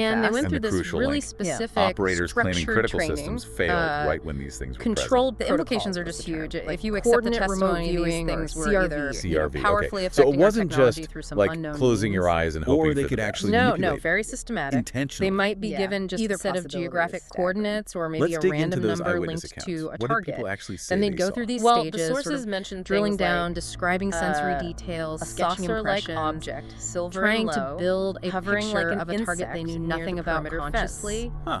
And they fast. went And through the this crucial really link. specific Operators claiming structured critical training, systems failed right when these things were controlled. The Protocol implications are was just the term. huge. Like If you accept the coordinate remote testimony, these viewing or things were CRV. either CRV, powerfully okay. So it affecting our wasn't technology just through some like unknown closing your means. eyes and hoping Or they for could the actually No, manipulate very systematic. intentionally. They might be Yeah. given just Either a set of possibility is geographic staggering. coordinates or maybe Let's a dig into random those number eyewitness linked accounts. to a What did target. people actually say Then they they'd go saw? through these Well, stages, the sort sources of mentioned drilling things down, like, describing sensory details, a sketching saucer-like impressions, object, silver trying and to low, build a hovering picture like an of a target they insect knew near nothing the about perimeter fence. consciously. Huh.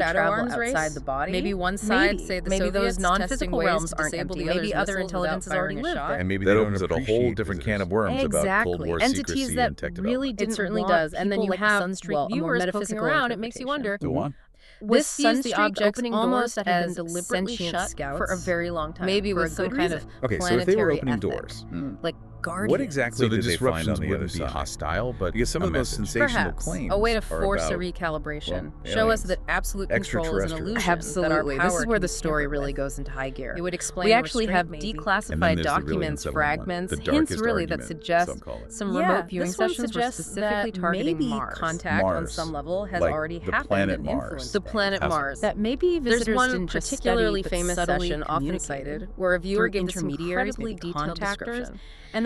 actually shadow travel arms race outside the body. Maybe one side, say the maybe Soviets, those non-physical testing ways realms to aren't disable empty. the Maybe other intelligences already live there. And maybe That they don't opens up a whole appreciate different visitors. can of worms about Cold War Entities secrecy that and tech really development. didn't certainly want does. And then people you like have, Sunstreak well, a more viewers poking metaphysical around. It makes you wonder. Go on. This Sunstreak sees the objects opening almost doors that have as been deliberately sentient shut for a very long time. maybe for with a some good kind reason. of Okay, so if they were planetary opening ethic. doors, like guardians. What exactly So the did they find disruptions on the other wouldn't be side? hostile, but Because some a of the most message. sensational Perhaps claims a way to are force a about, recalibration. well, Show us aliens. that absolute control is an Extraterrestrials. illusion. Absolutely. That our This is power where can the be story tampered really with. goes into high gear. It would explain We a actually have restraint, maybe. And then declassified there's the really documents, unsettling one, fragments, the hints darkest really that argument, suggest some call it. some Yeah, remote viewing this one sessions were suggests specifically that targeting maybe Mars. contact on Mars. some level has Like already the happened planet and Mars. influenced The it. planet How's it? Mars. That maybe There's visitors one didn't just particularly study, but famous subtly session often communicated cited where a viewer through gave this intermediaries, incredibly maybe detailed contractors, description. and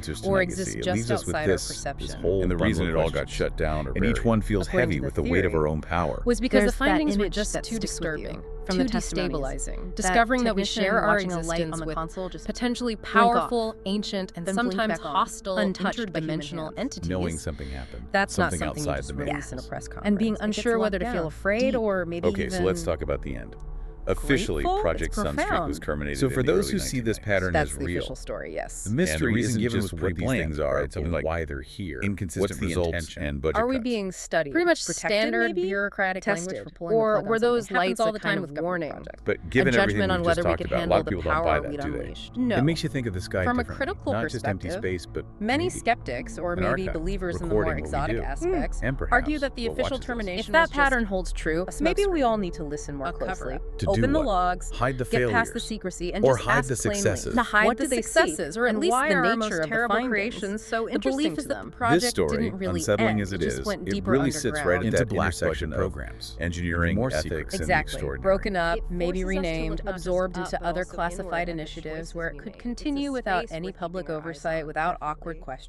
answers to or legacy. exists It just leaves us with outside our this perception. whole And the reason bundle it of all got questions. shut down or And each buried. one feels According heavy to with the the weight of theory, our own power. was because There's the that findings were image just that too sticks with you disturbing, from too the testimonies. destabilizing. That Discovering that we technician share our watching a light existence on the with console just potentially off, powerful, ancient, and then blink sometimes back on, hostile, untouched by human interdimensional hands. entities. Knowing something happened. That's not something something you outside just the release in a matrix. press conference. And being It gets unsure locked whether to feel down, afraid deep. or maybe Okay, so let's even talk about the end. Officially, Grateful? Project It's Sunstreak was profound. terminated. So for in the those early who see this 1990s. pattern That's as the real, official story, yes. And the the mystery reason isn't given just was what what these these things things are, are, it's something in like why they're here, inconsistent what's the results intention, and budget Are we cuts. being studied? pretty much protected, standard maybe? bureaucratic tested, language for pulling the or plug on were those something. Happens lights all a the kind time of with government warning? projects. But given a everything judgment we've on just whether we talked could about, a handle lot of the people don't power buy that, we'd do they? unleashed. No. It makes you think of the sky From a differently. critical Not just empty perspective, space, but Many maybe skeptics, or an maybe archive, believers in the more recording what we exotic do. aspects, and perhaps argue that the what official watches us. termination If that was just pattern holds true, maybe we smokescreen. all need to listen more A closely. cover-up. To dig open the what? logs, Hide the get past the failures. secrecy, and Or just hide ask the plainly, successes. To hide what the did they successes, see? Or at and least why the are our nature most of the terrible findings. creations so The interesting belief to is that them? the project This story, didn't really unsettling end. as it just is, went it deeper really sits right at underground. that Into black intersection budget of programs. engineering, More ethics, secrets. and the Exactly. extraordinary. Broken up, It maybe forces us to look renamed, not just absorbed up, into but other also inward classified at the initiatives choices where we it could make. It's a continue without space any worth public keeping our eyes oversight, on, without awkward definitely. questions.